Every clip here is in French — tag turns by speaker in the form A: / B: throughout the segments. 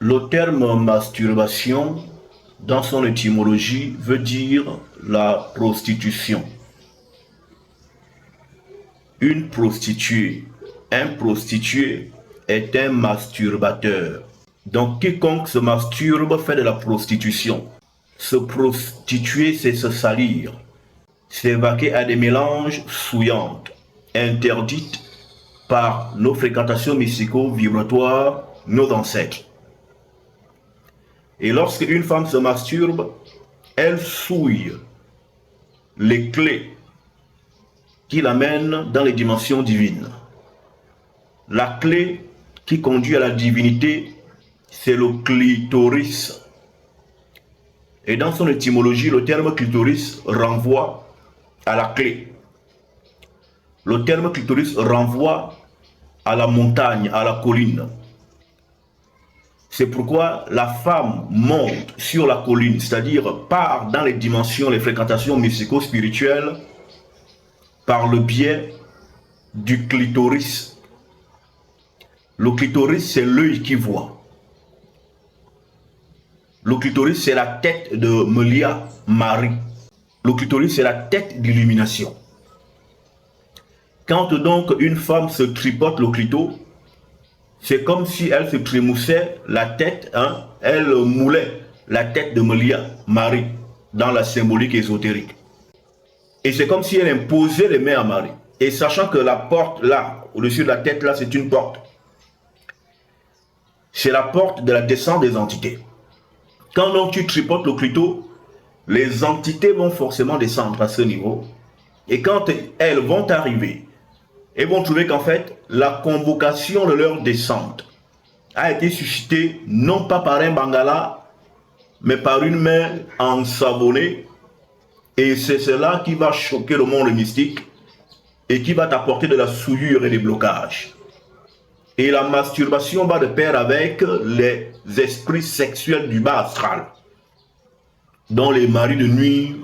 A: Le terme masturbation, dans son étymologie, veut dire la prostitution. Une prostituée, un prostitué est un masturbateur. Donc quiconque se masturbe fait de la prostitution. Se prostituer, c'est se salir, s'évaquer à des mélanges souillantes, interdites par nos fréquentations mystico-vibratoires, nos ancêtres. Et lorsque une femme se masturbe, elle souille les clés qui l'amènent dans les dimensions divines. La clé qui conduit à la divinité, c'est le clitoris. Et dans son étymologie, le terme clitoris renvoie à la clé. Le terme clitoris renvoie à la montagne, à la colline. C'est pourquoi la femme monte sur la colline, c'est-à-dire part dans les dimensions, les fréquentations mystico-spirituelles par le biais du clitoris. Le clitoris, c'est l'œil qui voit. Le clitoris, c'est la tête de Melia, Marie. Le clitoris, c'est la tête d'illumination. Quand donc une femme se tripote le clito, c'est comme si elle se trémoussait la tête, elle moulait la tête de Melia, Marie, dans la symbolique ésotérique. Et c'est comme si elle imposait les mains à Marie. Et sachant que la porte là, au-dessus de la tête là, c'est une porte. C'est la porte de la descente des entités. Quand donc tu tripotes le clito, les entités vont forcément descendre à ce niveau. Et quand elles vont arriver, elles vont trouver qu'en fait, la convocation de leur descente a été suscitée non pas par un bangala, mais par une main ensabonnée. Et c'est cela qui va choquer le monde mystique et qui va t'apporter de la souillure et des blocages. Et la masturbation va de pair avec les esprits sexuels du bas astral, dont les maris de nuit,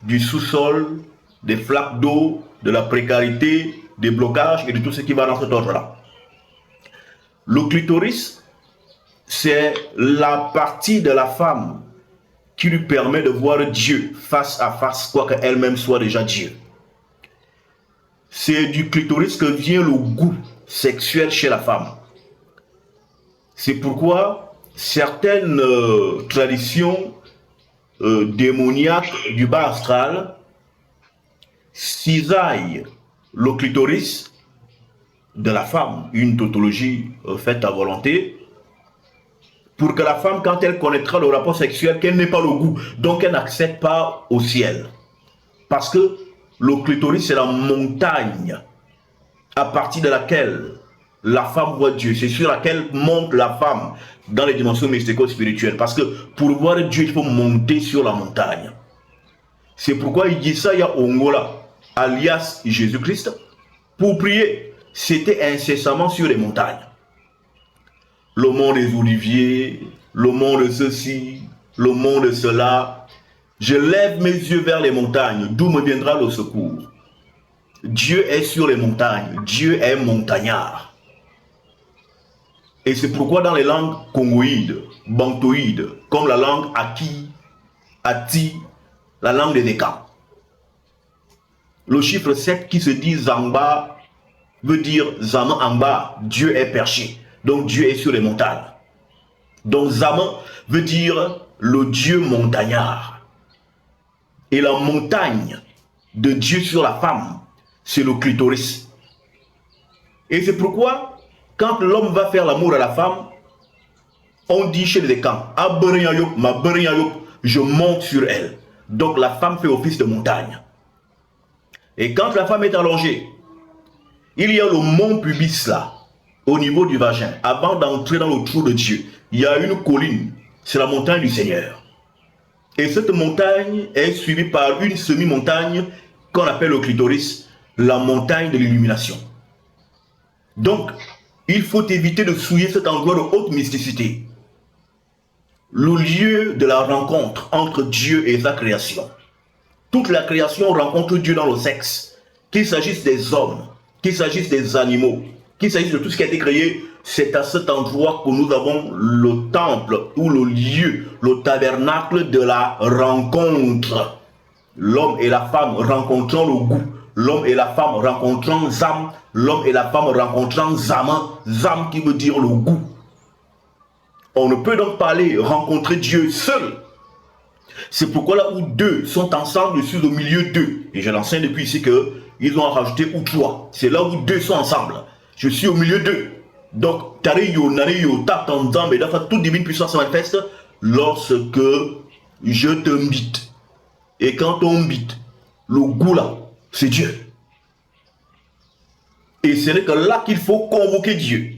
A: du sous-sol, des flaques d'eau, de la précarité, des blocages et de tout ce qui va dans cet ordre-là. Le clitoris, c'est la partie de la femme qui lui permet de voir Dieu face à face, quoique elle-même soit déjà Dieu. C'est du clitoris que vient le goût sexuel chez la femme. C'est pourquoi certaines traditions démoniaques du bas astral cisaillent le clitoris de la femme, une tautologie faite à volonté, pour que la femme, quand elle connaîtra le rapport sexuel, qu'elle n'ait pas le goût, donc elle n'accède pas au ciel. Parce que le clitoris, c'est la montagne à partir de laquelle la femme voit Dieu. C'est sur laquelle monte la femme dans les dimensions mystico-spirituelles. Parce que pour voir Dieu, il faut monter sur la montagne. C'est pourquoi Yesaya Ongola, alias Jésus-Christ, pour prier, c'était incessamment sur les montagnes. Le mont des Oliviers, le mont de ceci, le mont de cela. Je lève mes yeux vers les montagnes, d'où me viendra le secours. Dieu est sur les montagnes, Dieu est montagnard. Et c'est pourquoi dans les langues congoïdes, bantoïdes, comme la langue Aki, Ati, la langue des Nekans, le chiffre 7 qui se dit Zamba veut dire Zama Amba, Dieu est perché. Donc Dieu est sur les montagnes. Donc Zama veut dire le Dieu montagnard. Et la montagne de Dieu sur la femme, c'est le clitoris. Et c'est pourquoi, quand l'homme va faire l'amour à la femme, on dit chez les camps, je monte sur elle. Donc la femme fait office de montagne. Et quand la femme est allongée, il y a le mont pubis là, au niveau du vagin. Avant d'entrer dans le trou de Dieu, il y a une colline, c'est la montagne du Seigneur. Et cette montagne est suivie par une semi-montagne qu'on appelle le clitoris, la montagne de l'illumination. Donc, il faut éviter de souiller cet endroit de haute mysticité. Le lieu de la rencontre entre Dieu et sa création. Toute la création rencontre Dieu dans le sexe, qu'il s'agisse des hommes, qu'il s'agisse des animaux, qu'il s'agisse de tout ce qui a été créé, c'est à cet endroit que nous avons le temple ou le lieu, le tabernacle de la rencontre. L'homme et la femme rencontrant le goût, l'homme et la femme rencontrant Zam, l'homme et la femme rencontrant Zaman, Zam qui veut dire le goût. On ne peut donc pas aller rencontrer Dieu seul. C'est pourquoi là où deux sont ensemble, je suis au milieu d'eux. Et je l'enseigne depuis ici qu'ils ont rajouté ou trois. C'est là où deux sont ensemble. Je suis au milieu d'eux. Donc, Tariyo, Nariyo, Tatandam, et d'avoir toute divine puissance se manifeste lorsque je t'invite. Et quand on invite, le goût là, c'est Dieu. Et ce n'est que là qu'il faut convoquer Dieu.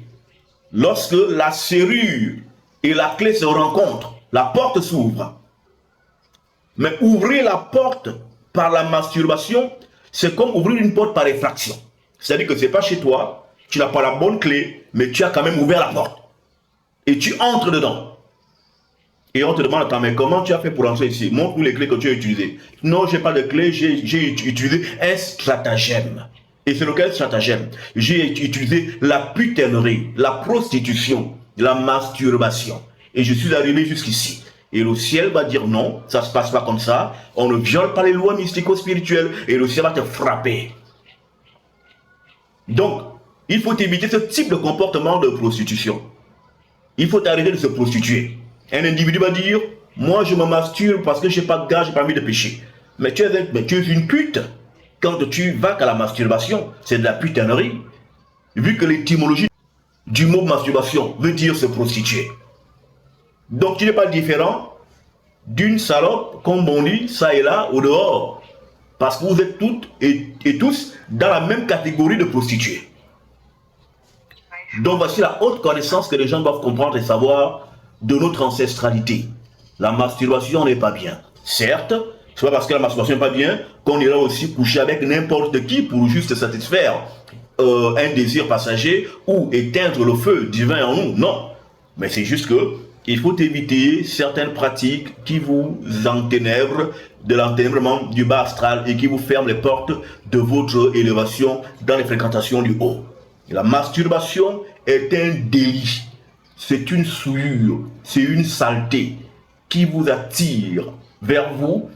A: Lorsque la serrure et la clé se rencontrent, la porte s'ouvre. Mais ouvrir la porte par la masturbation, c'est comme ouvrir une porte par effraction. C'est-à-dire que ce n'est pas chez toi, tu n'as pas la bonne clé, mais tu as quand même ouvert la porte. Et tu entres dedans. Et on te demande, attends, mais comment tu as fait pour entrer ici? Montre-nous les clés que tu as utilisées. Non, je n'ai pas de clé, j'ai utilisé un stratagème. Et c'est lequel stratagème? J'ai utilisé la putainerie, la prostitution, la masturbation. Et je suis arrivé jusqu'ici. Et le ciel va dire non, ça ne se passe pas comme ça. On ne viole pas les lois mystico-spirituelles. Et le ciel va te frapper. Donc, il faut éviter ce type de comportement de prostitution. Il faut arrêter de se prostituer. Un individu va dire, moi je me masturbe parce que je n'ai pas de gars, je n'ai pas envie de pécher. Mais tu es une pute. Quand tu vas qu'à la masturbation, c'est de la putainerie. Vu que l'étymologie du mot masturbation veut dire se prostituer. Donc tu n'es pas différent d'une salope, comme on dit, ça et là, au dehors. Parce que vous êtes toutes et tous dans la même catégorie de prostituées. Donc voici la haute connaissance que les gens doivent comprendre et savoir de notre ancestralité. La masturbation n'est pas bien. Certes, ce n'est pas parce que la masturbation n'est pas bien qu'on ira aussi coucher avec n'importe qui pour juste satisfaire un désir passager ou éteindre le feu divin en nous. Non. Mais c'est juste que il faut éviter certaines pratiques qui vous enténèbrent de l'enténèbrement du bas astral et qui vous ferment les portes de votre élévation dans les fréquentations du haut. La masturbation est un délit. C'est une souillure, c'est une saleté qui vous attire vers vous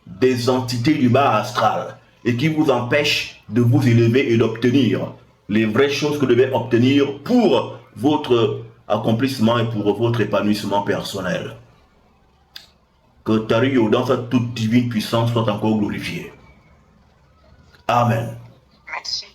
A: des entités du bas astral et qui vous empêche de vous élever et d'obtenir les vraies choses que vous devez obtenir pour votre accomplissement et pour votre épanouissement personnel. Que Tariyo, dans sa toute divine puissance, soit encore glorifié. Amen.
B: Merci.